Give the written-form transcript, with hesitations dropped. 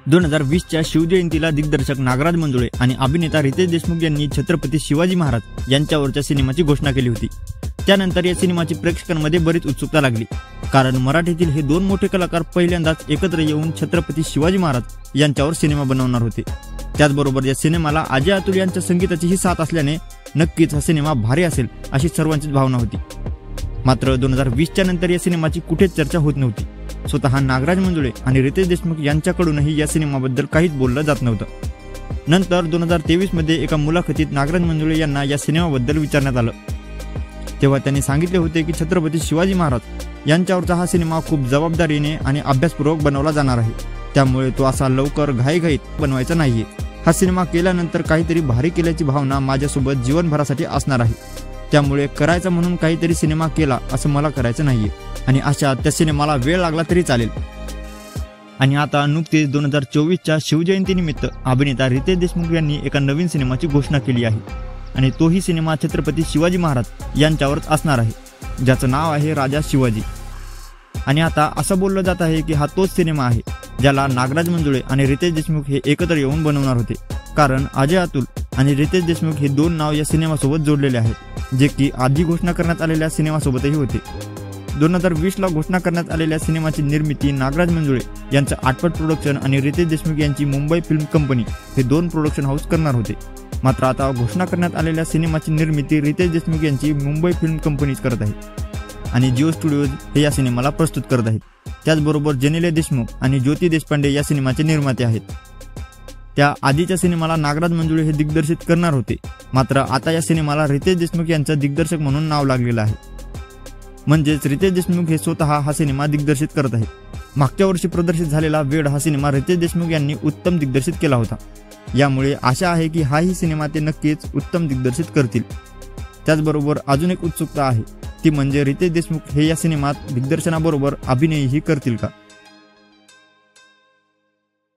2020च्या शिवजयंतीला दिग्दर्शक नागराज मंजुळे आणि अभिनेता रितेश देशमुख यांनी छत्रपती शिवाजी महाराज यांच्यावरच्या सिनेमाची घोषणा केली होती। त्यानंतर या सिनेमाची प्रेक्षकांमध्ये बरीच उत्सुकता लागली, कारण मराठीतील हे दोन मोठे कलाकार पहिल्यांदाच एकत्र येऊन छत्रपती शिवाजी महाराज यांच्यावर सिनेमा बनवणार होते। त्याचबरोबर या सिनेमाला अजय अतुल यांच्या संगीताचीही साथ असल्याने नक्कीच हा सिनेमा भारी असेल अशी सर्वांचीच भावना होती। मात्र 2020च्या नंतर या सिनेमाची कुठेच चर्चा होत नव्हती। स्वतः नागराज मंजुळे आणि रितेश देशमुख यांच्याकडूनही या सिनेमाबद्दल काहीच बोललं जात नव्हतं। नंतर 2023 मध्ये एका मुलाखतीत नागराज मंजुळे यांना या सिनेमाबद्दल विचारण्यात आलं, तेव्हा त्यांनी सांगितले होते की छत्रपती शिवाजी महाराज यांच्यावरचा हा सिनेमा खूप जबाबदारीने आणि अभ्यासपूर्वक बनवला जाणार आहे, त्यामुळे तो असा लवकर घाईघाईत बनवायचा नाहीये। हा सिनेमा केल्यानंतर काहीतरी भारी केल्याची भावना माझ्यासोबत जीवनभरासाठी असणार आहे, त्यामुळे करायचा म्हणून काहीतरी सिनेमा केला असं मला करायचं नाहीये आणि अशा त्या सिनेमाला वेळ लागला तरी चालेल। आणि आता नुकतीच 2024च्या शिवजयंतीनिमित्त अभिनेता रितेश देशमुख यांनी एका नवीन सिनेमाची घोषणा केली आहे आणि तोही सिनेमा छत्रपती शिवाजी महाराज यांच्यावरच असणार आहे, ज्याचं नाव आहे राजा शिवाजी। आणि आता असं बोललं जात आहे की हा तोच सिनेमा आहे ज्याला नागराज मंजुळे आणि रितेश देशमुख हे एकत्र येऊन बनवणार होते, कारण अजय अतुल आणि रितेश देशमुख हे दोन नाव या सिनेमासोबत जोडलेले आहेत, जे की आधी घोषणा करण्यात आलेल्या सिनेमासोबतही होते। 2020ला घोषणा करण्यात आलेल्या सिनेमाची निर्मिती नागराज मंजुळे यांचं आठवट प्रोडक्शन आणि रितेश देशमुख यांची मुंबई फिल्म कंपनी हे दोन प्रोडक्शन हाऊस करणार होते। मात्र आता घोषणा करण्यात आलेल्या सिनेमाची निर्मिती रितेश देशमुख यांची मुंबई फिल्म कंपनीच करत आहे आणि जिओ स्टुडिओज हे या सिनेमाला प्रस्तुत करत आहेत। त्याचबरोबर जेनेलिया देशमुख आणि ज्योती देशपांडे या सिनेमाचे निर्माते आहेत। त्या आधीच्या सिनेमाला नागराज मंजुळे हे दिग्दर्शित करणार होते, मात्र आता या सिनेमाला रितेश देशमुख यांचं दिग्दर्शक म्हणून नाव लागलेलं आहे, म्हणजेच रितेश देशमुख हे स्वतः हा सिनेमा दिग्दर्शित करत आहेत। मागच्या वर्षी प्रदर्शित झालेला वेड हा सिनेमा रितेश देशमुख यांनी उत्तम दिग्दर्शित केला होता, यामुळे आशा आहे की हाही सिनेमा ते नक्कीच उत्तम दिग्दर्शित करतील। त्याचबरोबर अजून एक उत्सुकता आहे, ती म्हणजे रितेश देशमुख हे या सिनेमात दिग्दर्शनाबरोबर अभिनयही करतील का।